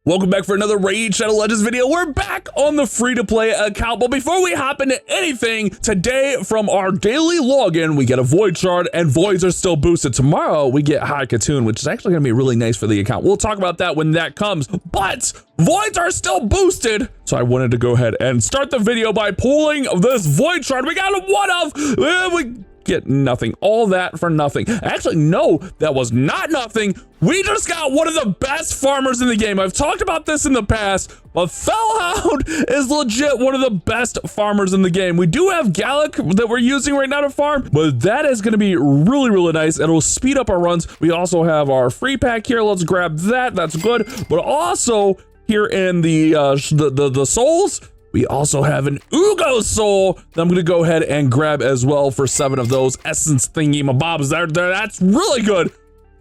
Welcome back for another Raid Shadow Legends video. We're back on the free-to-play account, but before we hop into anything, today from our daily login, we get a Void Shard, and Voids are still boosted. Tomorrow, we get High Katoon, which is actually going to be really nice for the account. We'll talk about that when that comes, but Voids are still boosted, so I wanted to go ahead and start the video by pulling this Void Shard. We got one of, we get nothing, all that for nothing. Actually, no, that was not nothing. We just got one of the best farmers in the game. I've talked about this in the past, but Fellhound is legit one of the best farmers in the game. We do have Gallic that we're using right now to farm, but that is going to be really, really nice. It'll speed up our runs. We also have our free pack here. Let's grab that. That's good. But also here in the souls, we also have an Ugo soul that I'm going to go ahead and grab as well for 7 of those essence thingy mabobs. That's really good.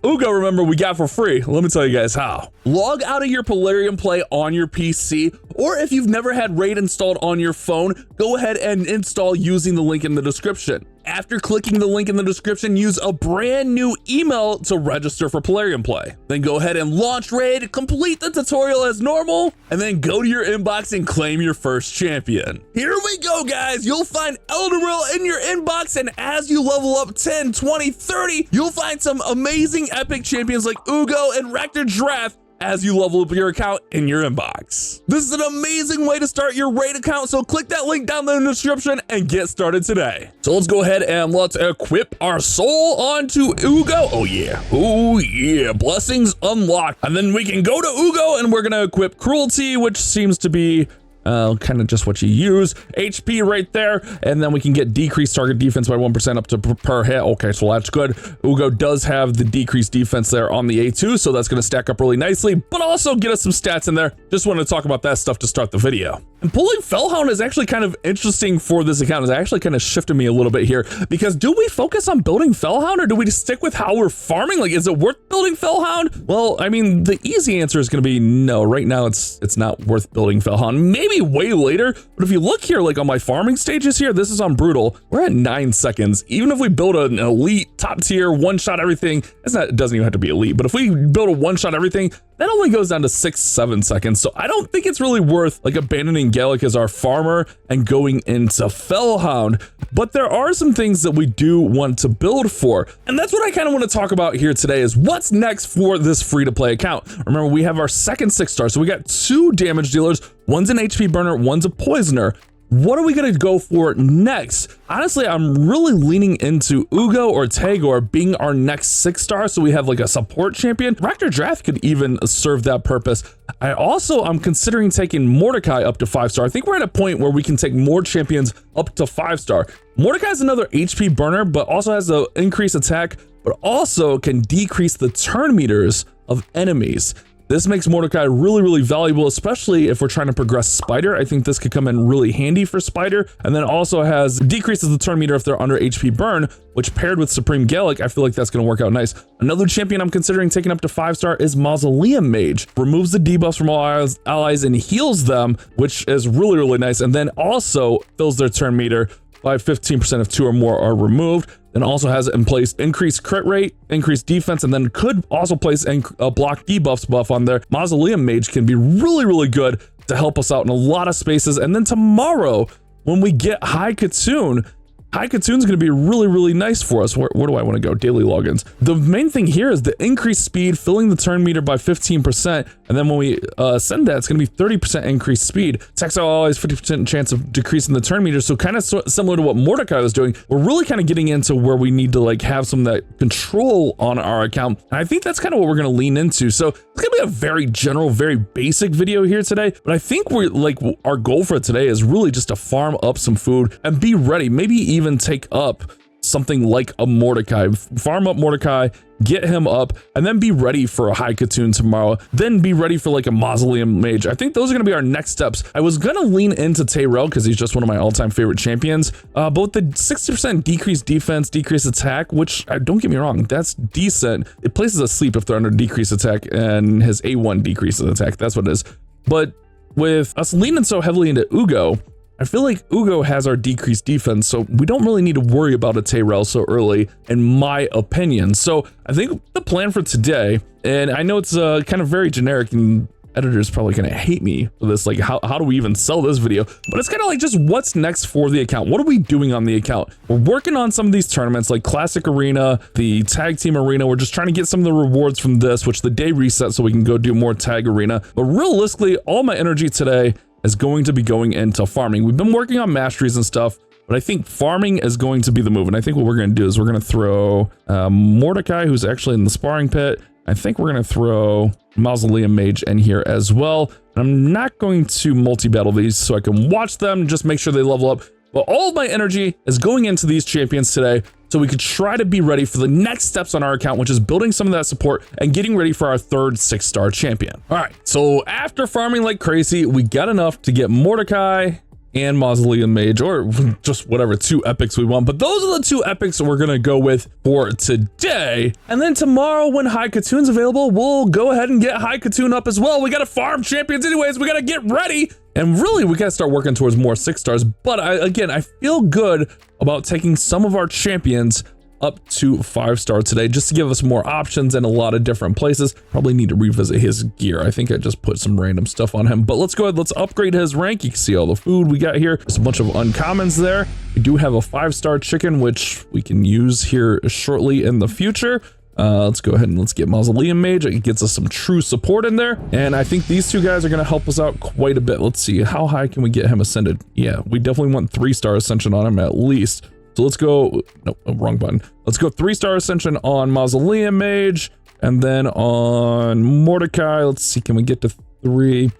Ugo, remember, we got for free. Let me tell you guys how. Log out of your Polarium Play on your PC, or if you've never had Raid installed on your phone, go ahead and install using the link in the description. After clicking the link in the description, use a brand new email to register for Polarium Play. Then go ahead and launch Raid, complete the tutorial as normal, and then go to your inbox and claim your first champion. Here we go, guys. You'll find Elderil in your inbox, and as you level up 10, 20, 30, you'll find some amazing epic champions like Ugo and Rector Giraffe as you level up your account in your inbox. This is an amazing way to start your Raid account, so click that link down there in the description and get started today. So let's go ahead and let's equip our soul onto Ugo. Oh yeah, blessings unlocked. And then we can go to Ugo and we're gonna equip cruelty, which seems to be kind of just what you use. HP right there, and then we can get decreased target defense by 1% up to per hit. Okay, so that's good. Ugo does have the decreased defense there on the A2, so that's going to stack up really nicely, but also get us some stats in there. Just wanted to talk about that stuff to start the video. And pulling Fellhound is actually kind of interesting for this account. It's actually kind of shifted me a little bit here, because do we focus on building Fellhound, or do we just stick with how we're farming? Like, is it worth building Fellhound? Well, I mean, the easy answer is going to be no. Right now, it's not worth building Fellhound. Maybe way later, but if you look here, like on my farming stages here, this is on brutal, we're at 9 seconds. Even if we build an elite top tier one-shot everything, it doesn't even have to be elite, but if we build a one-shot everything, that only goes down to 6-7 seconds. So I don't think it's really worth like abandoning Gallic as our farmer and going into Fellhound. But there are some things that we do want to build for, and that's what I kind of want to talk about here today, is what's next for this free-to-play account. Remember, we have our second 6-star, so we got 2 damage dealers. One's an HP burner, one's a poisoner. What are we going to go for next? Honestly, I'm really leaning into Ugo or Tagor being our next 6-star, so we have like a support champion. Rector Giraffe could even serve that purpose. I'm considering taking Mordecai up to 5-star. I think we're at a point where we can take more champions up to 5-star. Mordecai is another HP burner, but also has an increased attack, but also can decrease the turn meters of enemies. This makes Mordecai really, really valuable, especially if we're trying to progress Spider. I think this could come in really handy for Spider. And then also decreases the turn meter if they're under HP burn, which paired with Supreme Gallic, I feel like that's going to work out nice. Another champion I'm considering taking up to 5-star is Mausoleum Mage. Removes the debuffs from all allies and heals them, which is really, really nice. And then also fills their turn meter by 15% if 2 or more are removed. Then also has in place increased crit rate, increased defense, and then could also place a block debuffs buff on there. Mausoleum Mage can be really, really good to help us out in a lot of spaces. And then tomorrow, when we get High Katoon, High Katoon's going to be really, really nice for us. Where do I want to go? Daily logins. The main thing here is the increased speed, filling the turn meter by 15%. And then when we send that, it's going to be 30% increased speed. Textile allies 50% chance of decreasing the turn meter. So kind of similar to what Mordecai was doing. We're really kind of getting into where we need to like have some of that control on our account. And I think that's kind of what we're going to lean into. So it's going to be a very general, very basic video here today. But I think we're like, our goal for today is really just to farm up some food and be ready. Maybe even take up something like a Mordecai, farm up Mordecai, get him up, and then be ready for a High Katoon tomorrow, then be ready for like a Mausoleum Mage. I think those are going to be our next steps. I was going to lean into Tyrell because he's just one of my all-time favorite champions, but with the 60% decreased defense, decreased attack, which don't get me wrong, that's decent. It places us sleep if they're under decreased attack, and his A1 decreases attack. That's what it is. But with us leaning so heavily into Ugo, I feel like Ugo has our decreased defense, so we don't really need to worry about a Tyrell so early, in my opinion. So I think the plan for today, and I know it's kind of very generic, and editor's probably gonna hate me for this. Like, how do we even sell this video? But it's kind of like just what's next for the account. What are we doing on the account? We're working on some of these tournaments like Classic Arena, the Tag Team Arena. We're just trying to get some of the rewards from this, which the day reset so we can go do more Tag Arena. But realistically, all my energy today is going to be going into farming. We've been working on masteries and stuff, but I think farming is going to be the move. And I think what we're going to do is we're going to throw Mordecai, who's actually in the sparring pit. I think we're going to throw Mausoleum Mage in here as well. And I'm not going to multi-battle these so I can watch them, just make sure they level up. But all of my energy is going into these champions today so we could try to be ready for the next steps on our account, which is building some of that support and getting ready for our third 6-star champion. All right, so after farming like crazy, we got enough to get Mordecai and Mausoleum Mage, or just whatever 2 epics we want. But those are the 2 epics that we're gonna go with for today. And then tomorrow when High Katoon's available, we'll go ahead and get High Katoon up as well. We gotta farm champions anyways. We gotta get ready. And really, we gotta start working towards more 6 stars. But again, I feel good about taking some of our champions up to 5-star today, just to give us more options in a lot of different places. Probably need to revisit his gear. I think I just put some random stuff on him, but let's go ahead, let's upgrade his rank. You can see all the food we got here. There's a bunch of uncommons there. We do have a 5-star chicken, which we can use here shortly in the future. Let's go ahead and let's get Mausoleum Mage. It gets us some true support in there. And I think these 2 guys are going to help us out quite a bit. Let's see, how high can we get him ascended? Yeah, we definitely want 3-star ascension on him at least. So let's go, no, wrong button. Let's go 3-star ascension on Mausoleum Mage, and then on Mordecai, let's see, can we get to 3?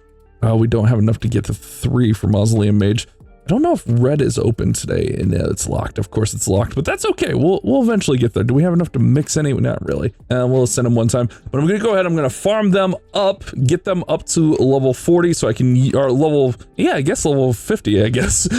We don't have enough to get to 3 for Mausoleum Mage. I don't know if red is open today, and it's locked. Of course it's locked, but that's okay. We'll eventually get there. Do we have enough to mix any? Not really. We'll send them one time, but I'm gonna go ahead. I'm gonna farm them up, get them up to level 40 so I can, or level, yeah, I guess level 50, I guess.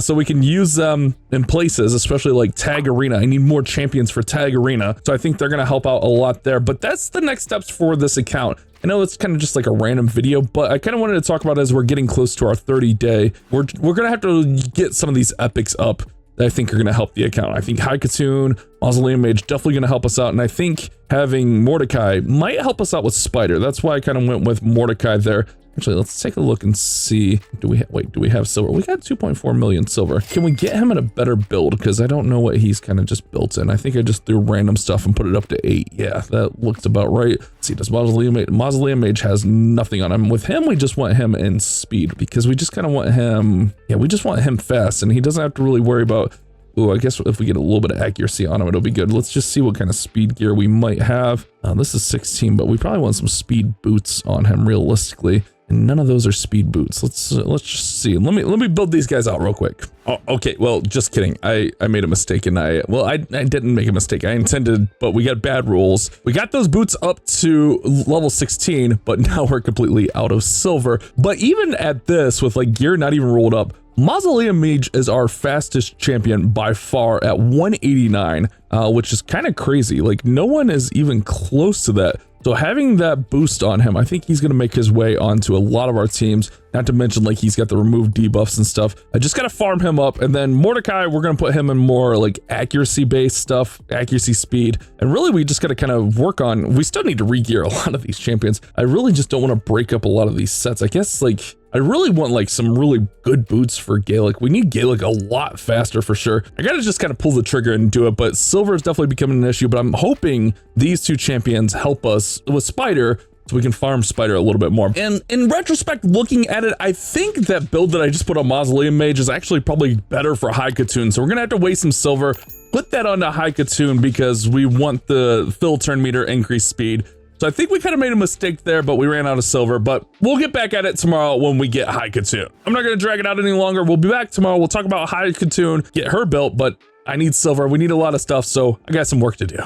So we can use them in places, especially like Tag Arena. I need more champions for Tag Arena. So I think they're gonna help out a lot there, but that's the next steps for this account. I know it's kind of just like a random video, but I kind of wanted to talk about it as we're getting close to our 30-day. We're going to have to get some of these epics up that I think are going to help the account. I think High Katoon, Mausoleum Mage definitely going to help us out. And I think having Mordecai might help us out with Spider. That's why I kind of went with Mordecai there. Actually, let's take a look and see. Do we have silver? We got 2.4 million silver. Can we get him in a better build? Because I don't know what he's kind of just built in. I think I just threw random stuff and put it up to 8. Yeah, that looks about right. Let's see, does Mausoleum Mage has nothing on him. With him, we just want him in speed because we just kind of want him. Yeah, we just want him fast, and he doesn't have to really worry about. Ooh, I guess if we get a little bit of accuracy on him, it'll be good. Let's just see what kind of speed gear we might have. This is 16, but we probably want some speed boots on him realistically. And none of those are speed boots. Let's just see. Let me build these guys out real quick. Oh, okay. Well, just kidding. I made a mistake, and I didn't make a mistake. I intended, but we got bad rules. We got those boots up to level 16, but now we're completely out of silver. But even at this, with like gear not even rolled up, Mausoleum Mage is our fastest champion by far at 189, which is kind of crazy. Like no one is even close to that. So having that boost on him, I think he's going to make his way onto a lot of our teams. Not to mention like he's got the removed debuffs and stuff. I just got to farm him up. And then Mordecai, we're going to put him in more like accuracy based stuff, accuracy, speed. And really we just got to kind of work on, we still need to re-gear a lot of these champions. I really just don't want to break up a lot of these sets. I guess like I really want like some really good boots for Gaelic. We need Gaelic a lot faster for sure. I gotta just kind of pull the trigger and do it, but silver is definitely becoming an issue, but I'm hoping these 2 champions help us with Spider so we can farm Spider a little bit more. And in retrospect, looking at it, I think that build that I just put on Mausoleum Mage is actually probably better for High Katoon. So we're gonna have to waste some silver, put that onto High Katoon because we want the fill turn meter increase speed. So I think we kind of made a mistake there, but we ran out of silver, but we'll get back at it tomorrow when we get High Katoon. I'm not going to drag it out any longer. We'll be back tomorrow. We'll talk about High Katoon, get her built, but I need silver. We need a lot of stuff, so I got some work to do.